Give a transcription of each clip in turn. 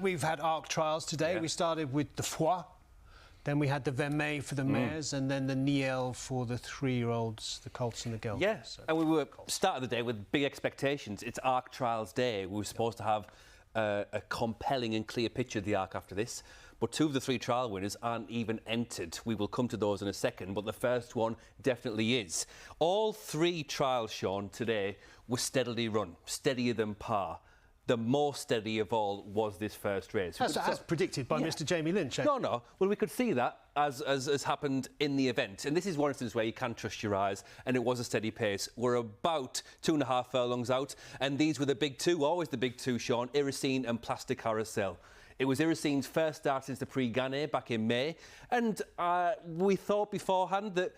We've had ARC trials today. Yeah. We started with the Foix, then we had the Vermeil for the mares, and then the Niel for the 3-year-olds, the colts and the geldings. Yeah, So, and we were started the day with big expectations. It's ARC Trials Day. We were supposed to have a compelling and clear picture of the ARC after this, but 2 of the 3 trial winners aren't even entered. We will come to those in a second, but the first one definitely is. All 3 trials, Sean, today were steadily run, steadier than par. The most steady of all was this first race. as predicted by Mr. Jamie Lynch. No. Well, we could see that as happened in the event. And this is one instance where you can trust your eyes, and it was a steady pace. We're about 2.5 furlongs out, and these were the big 2, always the big 2, Sean, Iracine and Plastic Carousel. It was Iracine's first start since the Prix-Gannet back in May, and we thought beforehand that,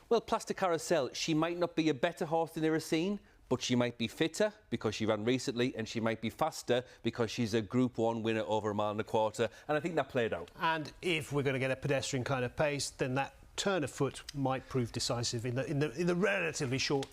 well, Plastic Carousel, she might not be a better horse than Iracine, but she might be fitter because she ran recently, and she might be faster because she's a Group 1 winner over 1.25 miles, and I think that played out. And if we're going to get a pedestrian kind of pace, then that turn of foot might prove decisive in the relatively short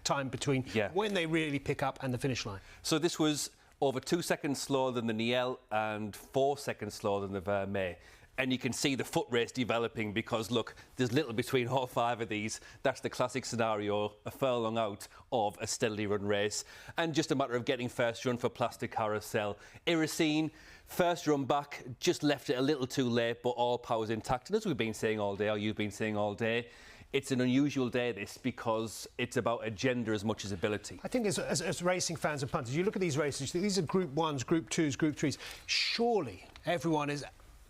time between when they really pick up and the finish line. So this was over 2 seconds slower than the Niel and 4 seconds slower than the Vermeil. And you can see the foot race developing because, look, there's little between all 5 of these. That's the classic scenario, a furlong out of a steadily run race. And just a matter of getting first run for Plastic Carousel. Iracine, first run back, just left it a little too late, but all power's intact. And as we've been saying all day, or you've been saying all day, it's an unusual day, this, because it's about agenda as much as ability. I think as racing fans and punters, you look at these races, these are Group 1s, Group 2s, Group 3s. Surely everyone is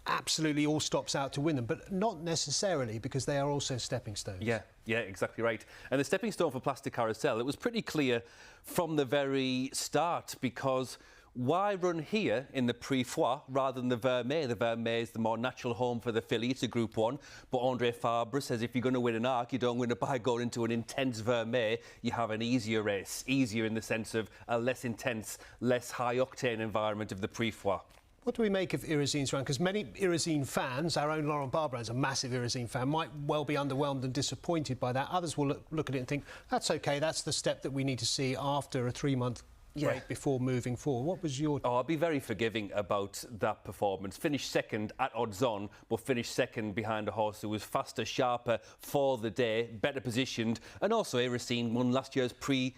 absolutely all stops out to win them, but not necessarily, because they are also stepping stones. Yeah, exactly right. And the stepping stone for Plastic Carousel, it was pretty clear from the very start, because why run here in the Prix-Foix rather than the Vermeil? The Vermeil is the more natural home for the filly. It's a Group 1. But André Fabre says if you're going to win an ARC, you don't win it by going into an intense Vermeil. You have an easier race. Easier in the sense of a less intense, less high-octane environment of the Prix-Foix. What do we make of Iracine's run? Because many Iracine fans, our own Laurent Barbara is a massive Iracine fan, might well be underwhelmed and disappointed by that. Others will look at it and think, that's OK, that's the step that we need to see after a 3-month break before moving forward. What was your... I'll be very forgiving about that performance. Finished second at odds on, but finished second behind a horse who was faster, sharper for the day, better positioned, and also Iracine won last year's Prix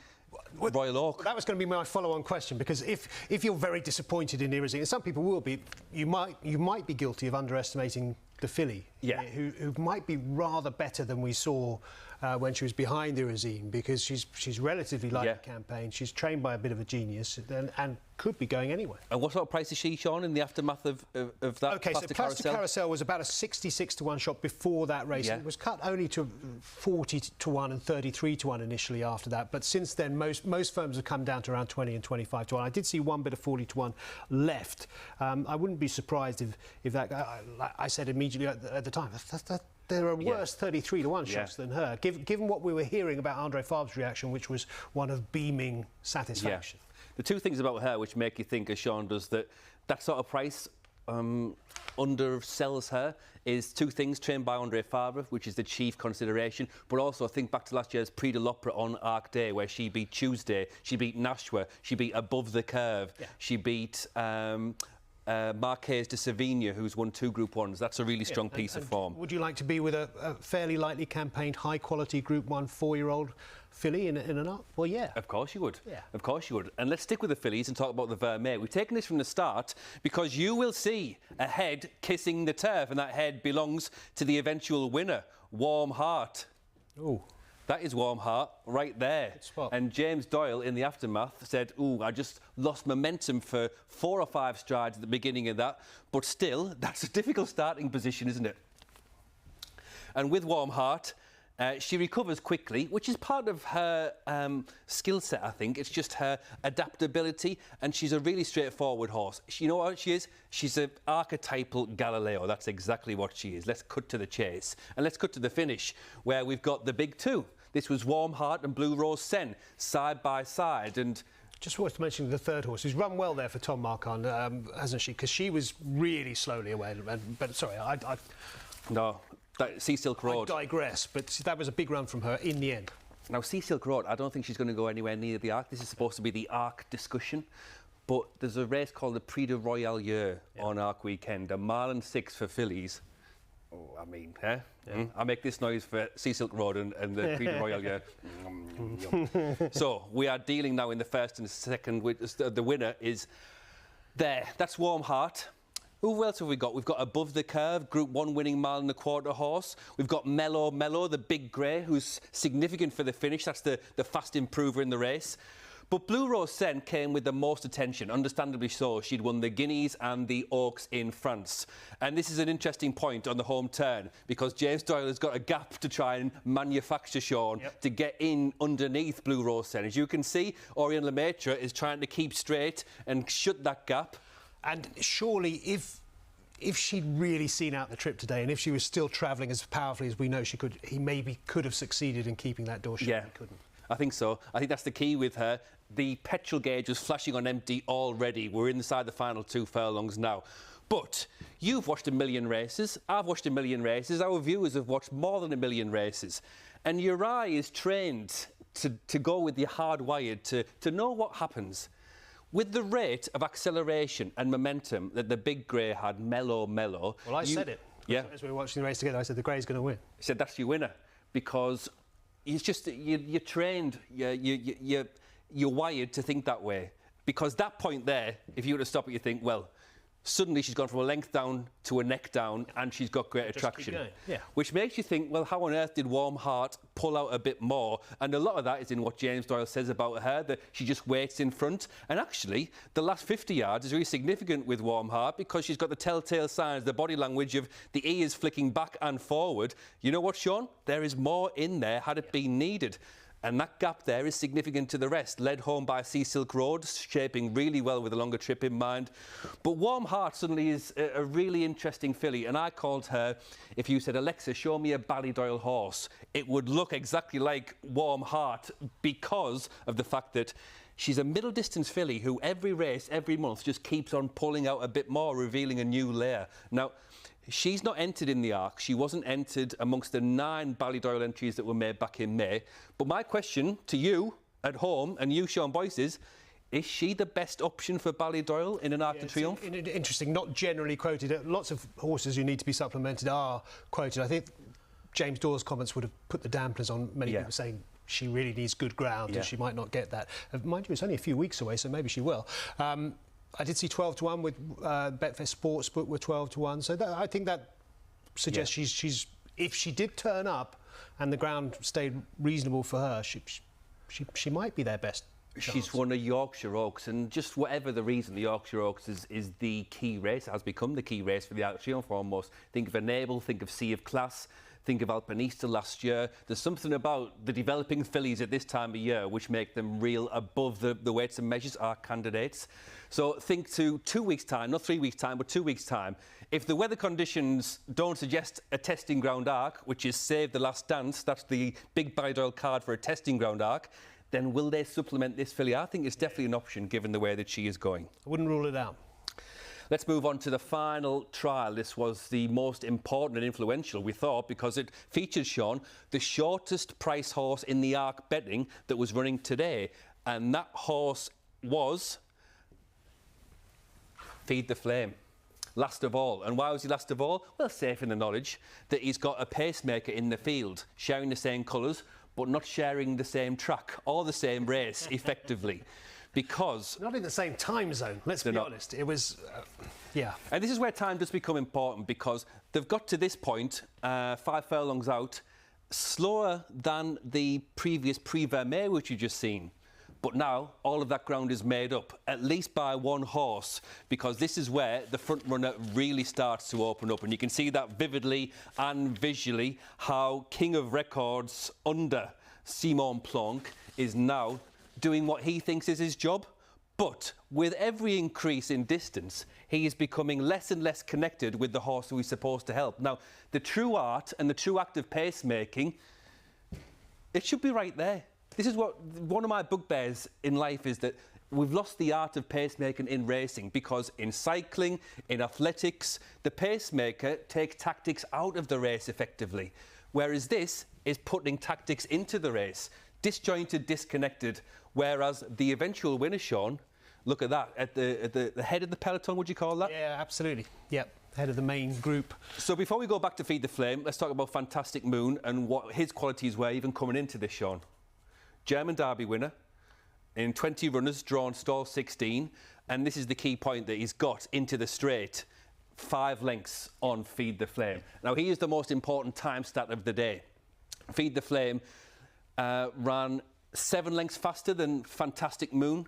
Royal Oak. That was going to be my follow-on question, because if you're very disappointed in Iracine, and some people will be, you might be guilty of underestimating the filly, who might be rather better than we saw when she was behind Iracine, because she's relatively light in campaign. She's trained by a bit of a genius and could be going anywhere. And what sort of price is she, Sean, in the aftermath of that? OK, so Plastic Carousel was about a 66 to 1 shot before that race. It was cut only to 40 to 1 and 33 to 1 initially after that. But since then, most firms have come down to around 20 and 25 to 1. I did see one bit of 40 to 1 left. I wouldn't be surprised if that... I said immediately at the time, there are worse 33 to 1 shots than her, given what we were hearing about André Fabre's reaction, which was one of beaming satisfaction. The 2 things about her which make you think, as Sean does, that sort of price undersells her is 2 things: trained by André Fabre, which is the chief consideration, but also think back to last year's Prix de l'Opera on ARC Day, where she beat Tuesday, she beat Nashua, she beat Above the Curve, she beat Marquez de Sevilla, who's won 2 Group 1s. That's a really strong piece of form. Would you like to be with a fairly lightly campaigned, high-quality Group 1 4-year-old filly in an ARC? Well, yeah. Of course you would. Of course you would. And let's stick with the fillies and talk about the Vermeil. We've taken this from the start because you will see a head kissing the turf, and that head belongs to the eventual winner, Warm Heart. Oh. That is Warm Heart right there. Good spot. And James Doyle, in the aftermath, said, ooh, I just lost momentum for 4 or 5 strides at the beginning of that. But still, that's a difficult starting position, isn't it? And with Warm Heart, she recovers quickly, which is part of her skill set, I think. It's just her adaptability, and she's a really straightforward horse. You know what she is? She's an archetypal Galileo. That's exactly what she is. Let's cut to the chase. And let's cut to the finish, where we've got the big 2. This was Warm Heart and Blue Rose Sen, side by side. And just worth mentioning the 3rd horse, who's run well there for Tom Marquand, hasn't she? Because she was really slowly away. But sorry, No. Sea Silk Road. I digress, but that was a big run from her in the end. Now, Sea Silk Road, I don't think she's going to go anywhere near the ARC. This is supposed to be the ARC discussion. But there's a race called the Prix de Royalieu on Arc Weekend, 1.6 miles for fillies. Oh, I mean, I make this noise for Sea Silk Road and the Prix de Royalieu. So we are dealing now in the first and second. The winner is there. That's Warm Heart. Who else have we got? We've got Above the Curve, Group 1 winning 1.25 mile horse. We've got Mellow, the big grey, who's significant for the finish. That's the fast improver in the race. But Blue Rose Sen came with the most attention, understandably so. She'd won the Guineas and the Oaks in France. And this is an interesting point on the home turn, because James Doyle has got a gap to try and manufacture, Sean, to get in underneath Blue Rose Sen. As you can see, Orion Lemaitre is trying to keep straight and shut that gap. And surely, if she'd really seen out the trip today, and if she was still travelling as powerfully as we know she could, he maybe could have succeeded in keeping that door shut. Yeah, he couldn't. I think so. I think that's the key with her. The petrol gauge was flashing on empty already. We're inside the final 2 furlongs now. But you've watched 1 million races. I've watched 1 million races. Our viewers have watched more than 1 million races. And your eye is trained to go with the hardwired to know what happens. With the rate of acceleration and momentum that the big grey had, Mellow. Well, I said it. Yeah. As we were watching the race together, I said the grey's going to win. I said that's your winner, because it's just you're trained, you're wired to think that way. Because that point there, if you were to stop it, you think, well, suddenly she's gone from a length down to a neck down and she's got great attraction. Yeah. Which makes you think, well, how on earth did Warm Heart pull out a bit more? And a lot of that is in what James Doyle says about her, that she just waits in front. And actually, the last 50 yards is really significant with Warm Heart, because she's got the telltale signs, the body language of the ears flicking back and forward. You know what, Sean? There is more in there had it been needed. And that gap there is significant to the rest, led home by Sea Silk Road, shaping really well with a longer trip in mind. But Warm Heart suddenly is a really interesting filly, and I called her, if you said, Alexa, show me a Ballydoyle horse, it would look exactly like Warm Heart, because of the fact that she's a middle distance filly who every race, every month, just keeps on pulling out a bit more, revealing a new layer. Now, she's not entered in the Arc. She wasn't entered amongst the 9 Ballydoyle entries that were made back in May. But my question to you at home, and you, Sean Boyce, is she the best option for Ballydoyle in an Arc de Triomphe? Interesting, not generally quoted. Lots of horses who need to be supplemented are quoted. I think James Doyle's comments would have put the dampeners on many people saying she really needs good ground and she might not get that. Mind you, it's only a few weeks away, so maybe she will. I did see 12 to 1 with Betfair Sportsbook were 12 to 1. So I think that suggests she's if she did turn up and the ground stayed reasonable for her, she might be their best chance. She's won a Yorkshire Oaks, and just whatever the reason, the Yorkshire Oaks is the key race, has become the key race for the Arc de Triomphe almost. Think of Enable, think of Sea of Class, think of Alpinista last year. There's something about the developing fillies at this time of year which make them real above the weights and measures, our candidates. So think to 2 weeks' time, not 3 weeks' time, but 2 weeks' time. If the weather conditions don't suggest a testing ground Arc, which is Save the Last Dance, that's the big Ballydoyle card for a testing ground Arc, then will they supplement this filly? I think it's definitely an option given the way that she is going. I wouldn't rule it out. Let's move on to the final trial. This was the most important and influential, we thought, because it featured, Sean, the shortest price horse in the Arc betting that was running today. And that horse was Feed the Flame. Last of all. And why was he last of all? Well, safe in the knowledge that he's got a pacemaker in the field, sharing the same colours, but not sharing the same track or the same race, effectively. Because... not in the same time zone, let's be honest. It was... And this is where time does become important, because they've got to this point, 5 furlongs out, slower than the previous Prix Vermeer, which you've just seen. But now, all of that ground is made up, at least by one horse, because this is where the front runner really starts to open up. And you can see that vividly and visually, how King of Records under Simon Planck is now doing what he thinks is his job. But with every increase in distance, he is becoming less and less connected with the horse who he's supposed to help. Now, the true art and the true act of pacemaking, it should be right there. This is what one of my bugbears in life is, that we've lost the art of pacemaking in racing, because in cycling, in athletics, the pacemaker takes tactics out of the race effectively, whereas this is putting tactics into the race, disjointed, disconnected, whereas the eventual winner, Sean, Look at that, at the head of the peloton, would you call that? Yeah, absolutely. Yep, head of the main group. So before we go back to Feed the Flame, let's talk about Fantastic Moon and what his qualities were even coming into this, Sean. German Derby winner, in 20 runners, drawn stall 16, and this is the key point that he's got into the straight, 5 lengths on Feed the Flame. Now, he is the most important time stat of the day. Feed the Flame ran 7 lengths faster than Fantastic Moon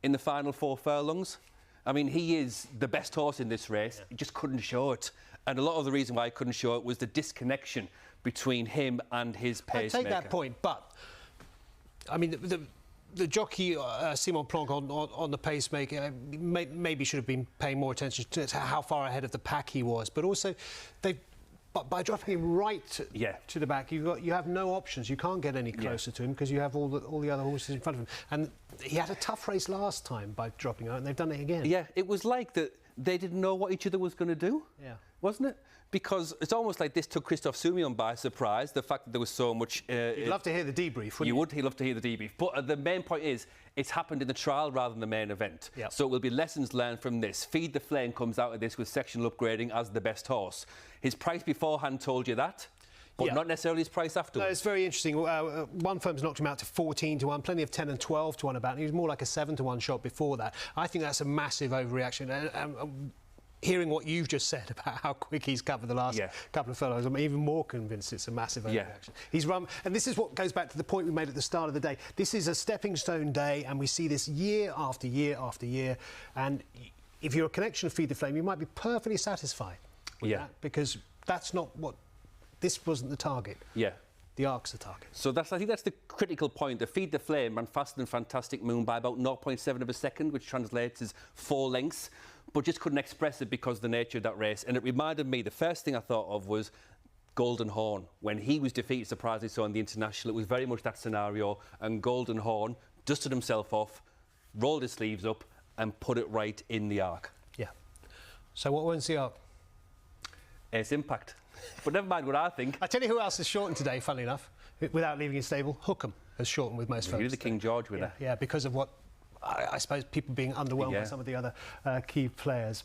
in the final 4 furlongs. I mean, he is the best horse in this race. He just couldn't show it. And a lot of the reason why he couldn't show it was the disconnection between him and his pacemaker. I take that point, but, I mean, the jockey, Simon Planck, on the pacemaker, maybe should have been paying more attention to how far ahead of the pack he was. But also, But by dropping him right to the back, you have no options. You can't get any closer to him because you have all the other horses in front of him. And he had a tough race last time by dropping out, and they've done it again. Yeah, it was like that they didn't know what each other was going to do, wasn't it? Because it's almost like this took Christophe Soumillon by surprise, the fact that there was so much... You'd love to hear the debrief, wouldn't you? You would, he'd love to hear the debrief. But the main point is, it's happened in the trial rather than the main event. Yep. So it will be lessons learned from this. Feed the Flame comes out of this with sectional upgrading as the best horse. His price beforehand told you that, but not necessarily his price afterwards. No, it's very interesting. One firm's knocked him out to 14 to 1, plenty of 10 and 12 to 1 about. And he was more like a 7 to 1 shot before that. I think that's a massive overreaction. Hearing what you've just said about how quick he's covered the last couple of furlongs, I'm even more convinced it's a massive overreaction. He's run, and this is what goes back to the point we made at the start of the day. This is a stepping stone day, and we see this year after year after year. And if you're a connection of Feed the Flame, you might be perfectly satisfied with that, because that's not what... This wasn't the target. The Ark's the target. So I think that's the critical point. The Feed the Flame ran faster than Fantastic Moon by about 0.7 of a second, which translates as 4 lengths, but just couldn't express it because of the nature of that race. And it reminded me, the first thing I thought of was Golden Horn. When he was defeated, surprisingly so, in the International, it was very much that scenario, and Golden Horn dusted himself off, rolled his sleeves up, and put it right in the Ark. Yeah. So what wins the Ark? It's Impact. But never mind what I think. I tell you who else has shortened today, funnily enough, without leaving his stable. Hookham has shortened with most folks. You're the King George winner. Yeah, because of what, I suppose, people being underwhelmed by some of the other key players.